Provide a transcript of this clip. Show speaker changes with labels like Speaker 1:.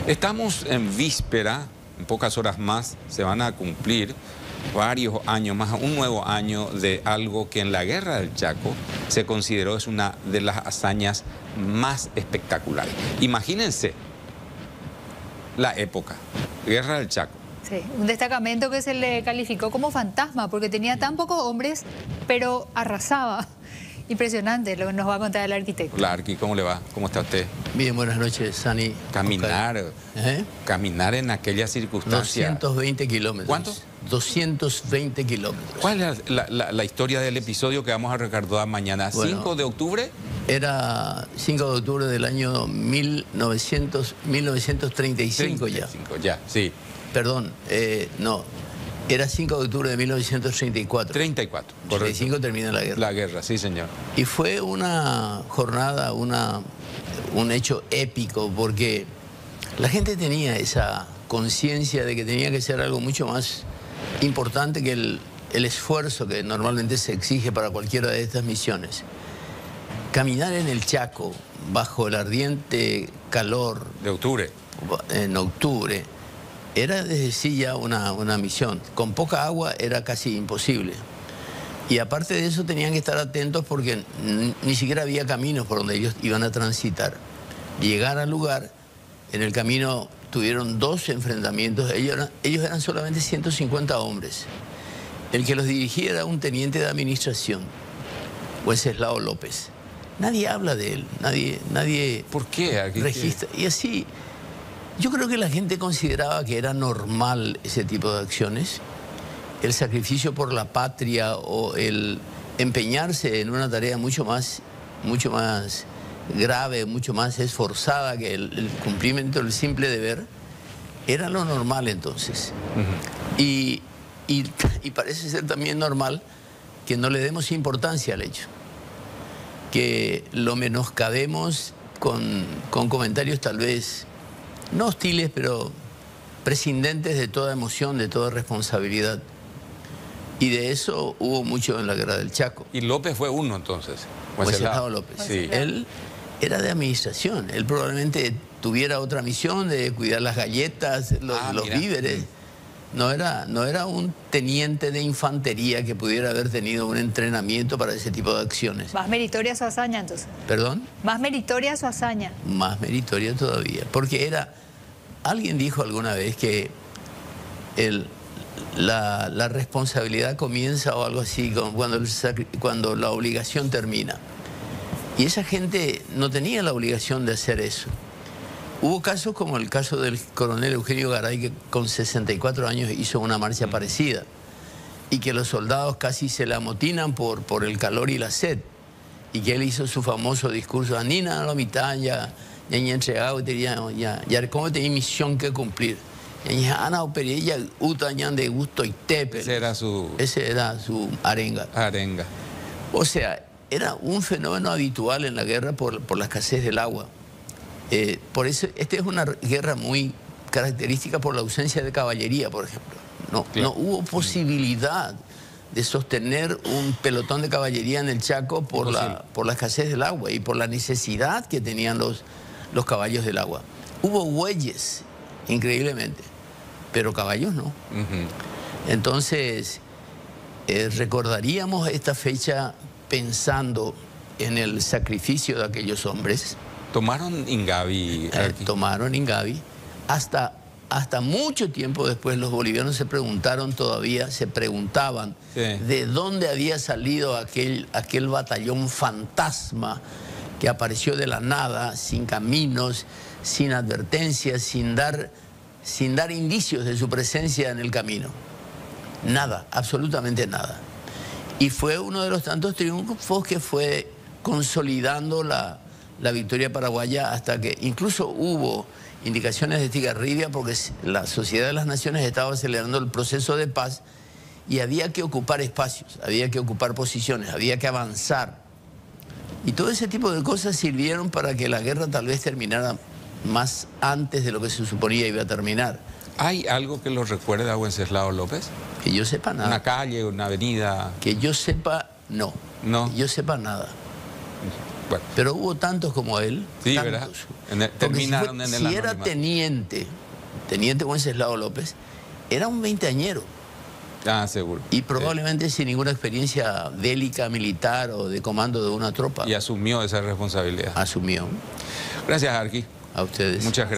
Speaker 1: Estamos en víspera, en pocas horas más se van a cumplir varios años más, un nuevo año de algo que en la Guerra del Chaco se consideró es una de las hazañas más espectaculares. Imagínense la época, Guerra del Chaco.
Speaker 2: Sí, un destacamento que se le calificó como fantasma porque tenía tan pocos hombres, pero arrasaba. Impresionante lo que nos va a contar el arquitecto.
Speaker 1: Hola, Arqui, ¿cómo le va? ¿Cómo está usted?
Speaker 3: Bien, buenas noches, Sani.
Speaker 1: Caminar, caminar en aquellas circunstancias.
Speaker 3: 220 kilómetros.
Speaker 1: ¿Cuánto?
Speaker 3: 220 kilómetros.
Speaker 1: ¿Cuál es la historia del episodio que vamos a recordar mañana?
Speaker 3: Bueno,
Speaker 1: ¿5 de octubre?
Speaker 3: Era 5 de octubre del año 1935 ya.
Speaker 1: 35, ya, sí.
Speaker 3: Perdón, no. Era 5 de octubre de 1934.
Speaker 1: 34, correcto.
Speaker 3: 35 termina la guerra.
Speaker 1: La guerra, sí, señor.
Speaker 3: Y fue una jornada, un hecho épico, porque la gente tenía esa conciencia de que tenía que ser algo mucho más importante que el esfuerzo que normalmente se exige para cualquiera de estas misiones. Caminar en el Chaco, bajo el ardiente calor...
Speaker 1: De octubre.
Speaker 3: En octubre, era desde sí ya una misión. Con poca agua era casi imposible. Y aparte de eso tenían que estar atentos porque ni siquiera había caminos por donde ellos iban a transitar. Llegar al lugar, en el camino tuvieron 2 enfrentamientos. Ellos eran solamente 150 hombres. El que los dirigía era un teniente de administración, Wenceslao López. Nadie habla de él, nadie
Speaker 1: ¿por qué?
Speaker 3: registra. Y así, yo creo que la gente consideraba que era normal ese tipo de acciones. El sacrificio por la patria o el empeñarse en una tarea mucho más grave, mucho más esforzada que el cumplimiento del simple deber, era lo normal entonces. Y parece ser también normal que no le demos importancia al hecho, que lo menoscabemos con comentarios tal vez no hostiles, pero prescindentes de toda emoción, de toda responsabilidad. Y de eso hubo mucho en la Guerra del Chaco.
Speaker 1: Y López fue uno entonces.
Speaker 3: Wenceslao López.
Speaker 1: Sí.
Speaker 3: Él era de administración. Él probablemente tuviera otra misión de cuidar las galletas, los víveres. No era un teniente de infantería que pudiera haber tenido un entrenamiento para ese tipo de acciones.
Speaker 2: Más meritoria su hazaña entonces.
Speaker 3: ¿Perdón?
Speaker 2: Más meritoria su hazaña. Más
Speaker 3: meritoria todavía. Porque era... Alguien dijo alguna vez que la responsabilidad comienza o algo así cuando la obligación termina. Y esa gente no tenía la obligación de hacer eso. Hubo casos como el caso del coronel Eugenio Garay, que con 64 años hizo una marcha parecida y que los soldados casi se la amotinan por el calor y la sed, y que él hizo su famoso discurso: Anina a la mitad ya entregado, ya como tenía misión que cumplir. Ese
Speaker 1: era su
Speaker 3: arenga. O sea, era un fenómeno habitual en la guerra por la escasez del agua. Por eso, esta es una guerra muy característica por la ausencia de caballería, por ejemplo. No hubo posibilidad de sostener un pelotón de caballería en el Chaco por la escasez del agua y por la necesidad que tenían los caballos del agua. Hubo bueyes, increíblemente, pero caballos no. Entonces, recordaríamos esta fecha pensando en el sacrificio de aquellos hombres.
Speaker 1: ¿Tomaron Ingavi?
Speaker 3: Tomaron Ingavi. Hasta mucho tiempo después los bolivianos se preguntaban de dónde había salido aquel batallón fantasma que apareció de la nada, sin caminos, sin advertencias, sin dar indicios de su presencia en el camino. Nada, absolutamente nada. Y fue uno de los tantos triunfos que fue consolidando la victoria paraguaya, hasta que incluso hubo indicaciones de Estigarribia, porque la Sociedad de las Naciones estaba acelerando el proceso de paz y había que ocupar espacios, había que ocupar posiciones, había que avanzar. Y todo ese tipo de cosas sirvieron para que la guerra tal vez terminara más antes de lo que se suponía iba a terminar.
Speaker 1: ¿Hay algo que lo recuerde a Wenceslao López?
Speaker 3: Que yo sepa nada.
Speaker 1: ¿Una calle, una avenida?
Speaker 3: Que yo sepa, no.
Speaker 1: No.
Speaker 3: Que yo sepa nada.
Speaker 1: Bueno.
Speaker 3: Pero hubo tantos como él.
Speaker 1: Sí,
Speaker 3: tantos.
Speaker 1: ¿verdad? Terminaron en el
Speaker 3: Si era
Speaker 1: anonimato.
Speaker 3: teniente Wenceslao López, era un veinteañero.
Speaker 1: Ah, seguro.
Speaker 3: Y probablemente sin ninguna experiencia bélica, militar o de comando de una tropa.
Speaker 1: Y asumió esa responsabilidad.
Speaker 3: Asumió.
Speaker 1: Gracias, Arqui.
Speaker 3: A ustedes.
Speaker 1: Muchas gracias.